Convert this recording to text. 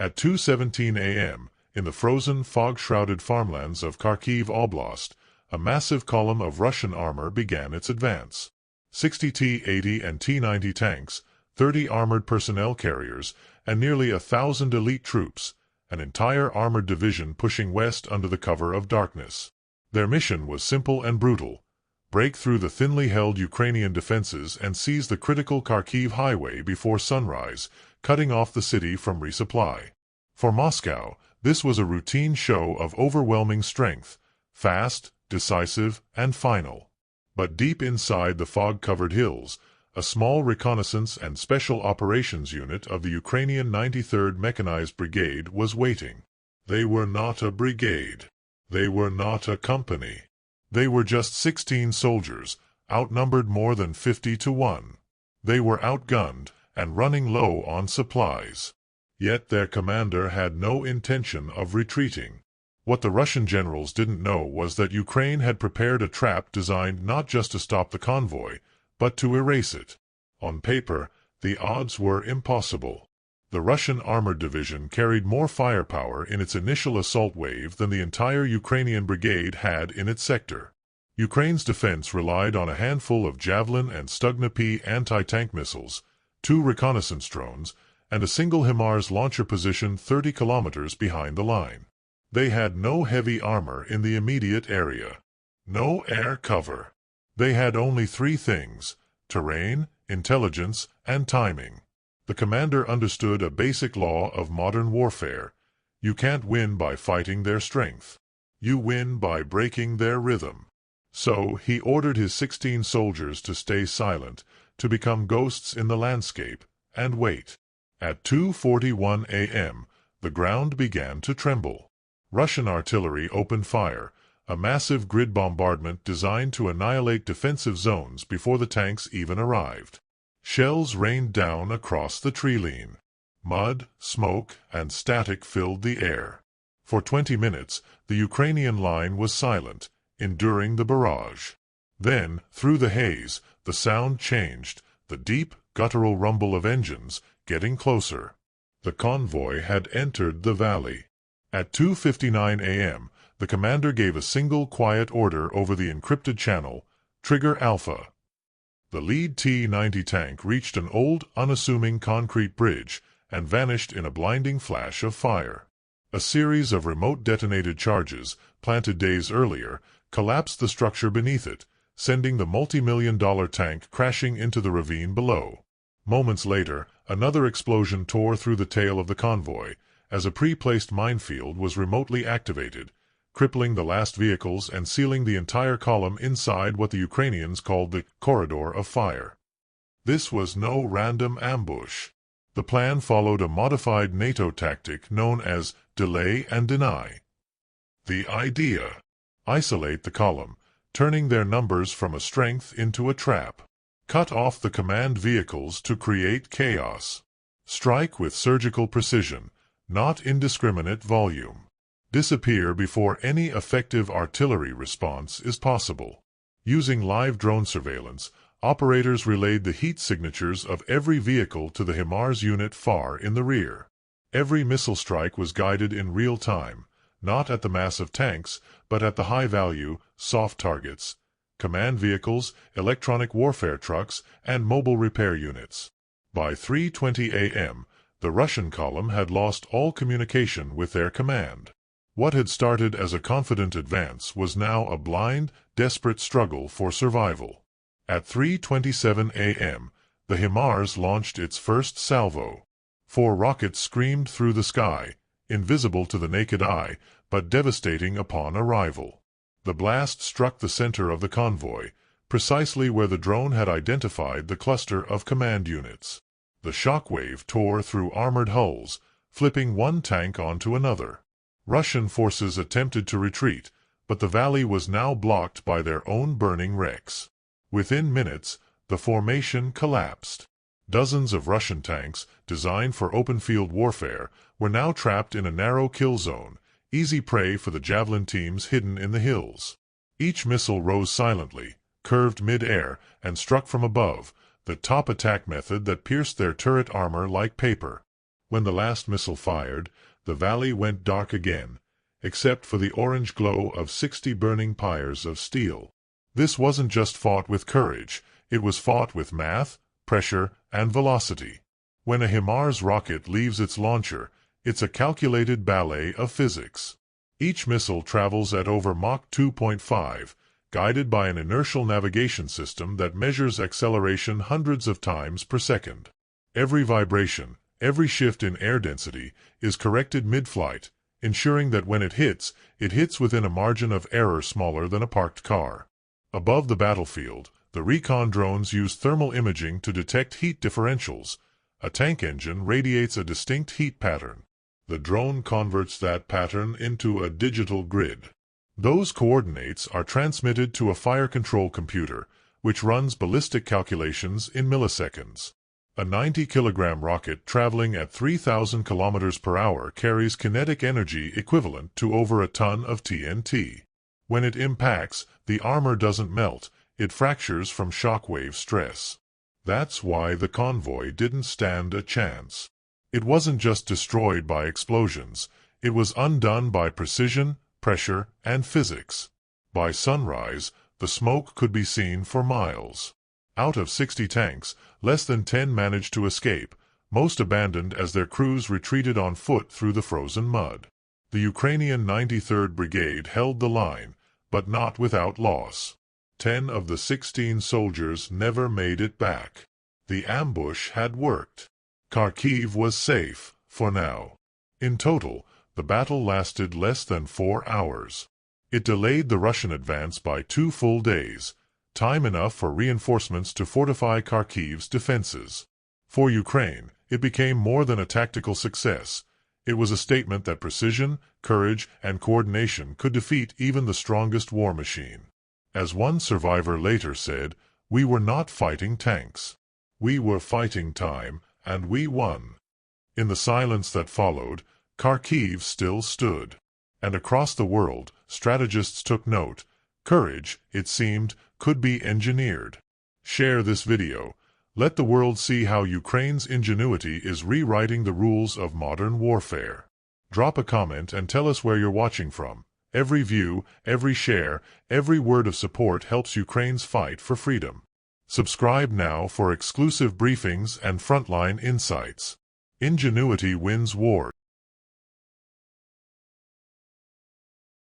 At 2:17 a.m., in the frozen, fog-shrouded farmlands of Kharkiv Oblast, a massive column of Russian armor began its advance. 60 T-80 and T-90 tanks, 30 armored personnel carriers, and nearly 1,000 elite troops, an entire armored division pushing west under the cover of darkness. Their mission was simple and brutal: break through the thinly held Ukrainian defenses and seize the critical Kharkiv highway before sunrise, cutting off the city from resupply. For Moscow, this was a routine show of overwhelming strength, fast, decisive, and final. But deep inside the fog-covered hills, a small reconnaissance and special operations unit of the Ukrainian 93rd Mechanized Brigade was waiting. They were not a brigade. They were not a company. They were just 16 soldiers, outnumbered more than 50 to 1. They were outgunned and running low on supplies. Yet their commander had no intention of retreating. What the Russian generals didn't know was that Ukraine had prepared a trap designed not just to stop the convoy, but to erase it. On paper, the odds were impossible. The Russian armored division carried more firepower in its initial assault wave than the entire Ukrainian brigade had in its sector. Ukraine's defense relied on a handful of Javelin and Stugna-P anti-tank missiles, 2 reconnaissance drones, and a single HIMARS launcher positioned 30 kilometers behind the line. They had no heavy armor in the immediate area. No air cover. They had only 3 things: terrain, intelligence, and timing. The commander understood a basic law of modern warfare: you can't win by fighting their strength. You win by breaking their rhythm. So he ordered his 16 soldiers to stay silent, to become ghosts in the landscape, and wait. At 2:41 a.m., the ground began to tremble. Russian artillery opened fire, a massive grid bombardment designed to annihilate defensive zones before the tanks even arrived. Shells rained down across the treeline. Mud, smoke, and static filled the air. For 20 minutes, the Ukrainian line was silent, enduring the barrage. Then, through the haze, the sound changed, the deep, guttural rumble of engines, getting closer. The convoy had entered the valley. At 2:59 a.m., the commander gave a single quiet order over the encrypted channel: Trigger Alpha. The lead T-90 tank reached an old, unassuming concrete bridge and vanished in a blinding flash of fire. A series of remote detonated charges, planted days earlier, collapsed the structure beneath it, sending the multi-million-dollar tank crashing into the ravine below. Moments later, another explosion tore through the tail of the convoy, as a pre-placed minefield was remotely activated, crippling the last vehicles and sealing the entire column inside what the Ukrainians called the corridor of fire. This was no random ambush. The plan followed a modified NATO tactic known as delay and deny. The idea: isolate the column, turning their numbers from a strength into a trap. Cut off the command vehicles to create chaos. Strike with surgical precision, not indiscriminate volume. Disappear before any effective artillery response is possible. Using live drone surveillance, operators relayed the heat signatures of every vehicle to the HIMARS unit far in the rear. Every missile strike was guided in real time, not at the massive tanks, but at the high-value, soft targets: command vehicles, electronic warfare trucks, and mobile repair units. By 3:20 a.m., the Russian column had lost all communication with their command. What had started as a confident advance was now a blind, desperate struggle for survival. At 3:27 a.m., the HIMARS launched its first salvo. 4 rockets screamed through the sky, invisible to the naked eye, but devastating upon arrival. The blast struck the center of the convoy, precisely where the drone had identified the cluster of command units. The shockwave tore through armored hulls, flipping one tank onto another. Russian forces attempted to retreat, but the valley was now blocked by their own burning wrecks. Within minutes, the formation collapsed. Dozens of Russian tanks, designed for open-field warfare, were now trapped in a narrow kill zone, easy prey for the Javelin teams hidden in the hills. Each missile rose silently, curved mid-air, and struck from above, the top attack method that pierced their turret armor like paper. When the last missile fired, the valley went dark again, except for the orange glow of 60 burning pyres of steel. This wasn't just fought with courage, it was fought with math, pressure, and velocity. When a HIMARS rocket leaves its launcher, it's a calculated ballet of physics. Each missile travels at over Mach 2.5, guided by an inertial navigation system that measures acceleration hundreds of times per second. Every vibration, every shift in air density, is corrected mid-flight, ensuring that when it hits within a margin of error smaller than a parked car. Above the battlefield, the recon drones use thermal imaging to detect heat differentials. A tank engine radiates a distinct heat pattern. The drone converts that pattern into a digital grid. Those coordinates are transmitted to a fire control computer, which runs ballistic calculations in milliseconds. A 90-kilogram rocket traveling at 3,000 kilometers per hour carries kinetic energy equivalent to over a ton of TNT. When it impacts, the armor doesn't melt, it fractures from shockwave stress. That's why the convoy didn't stand a chance. It wasn't just destroyed by explosions, it was undone by precision, pressure, and physics. By sunrise, the smoke could be seen for miles. Out of 60 tanks, less than 10 managed to escape, most abandoned as their crews retreated on foot through the frozen mud. The Ukrainian 93rd Brigade held the line, but not without loss. 10 of the 16 soldiers never made it back. The ambush had worked. Kharkiv was safe, for now. In total, the battle lasted less than 4 hours. It delayed the Russian advance by 2 full days, time enough for reinforcements to fortify Kharkiv's defenses. For Ukraine, it became more than a tactical success. It was a statement that precision, courage, and coordination could defeat even the strongest war machine. As one survivor later said, "We were not fighting tanks. We were fighting time, and we won." In the silence that followed, Kharkiv still stood. And across the world, strategists took note. Courage, it seemed, could be engineered. Share this video. Let the world see how Ukraine's ingenuity is rewriting the rules of modern warfare. Drop a comment and tell us where you're watching from. Every view, every share, every word of support helps Ukraine's fight for freedom. Subscribe now for exclusive briefings and frontline insights. Ingenuity wins wars.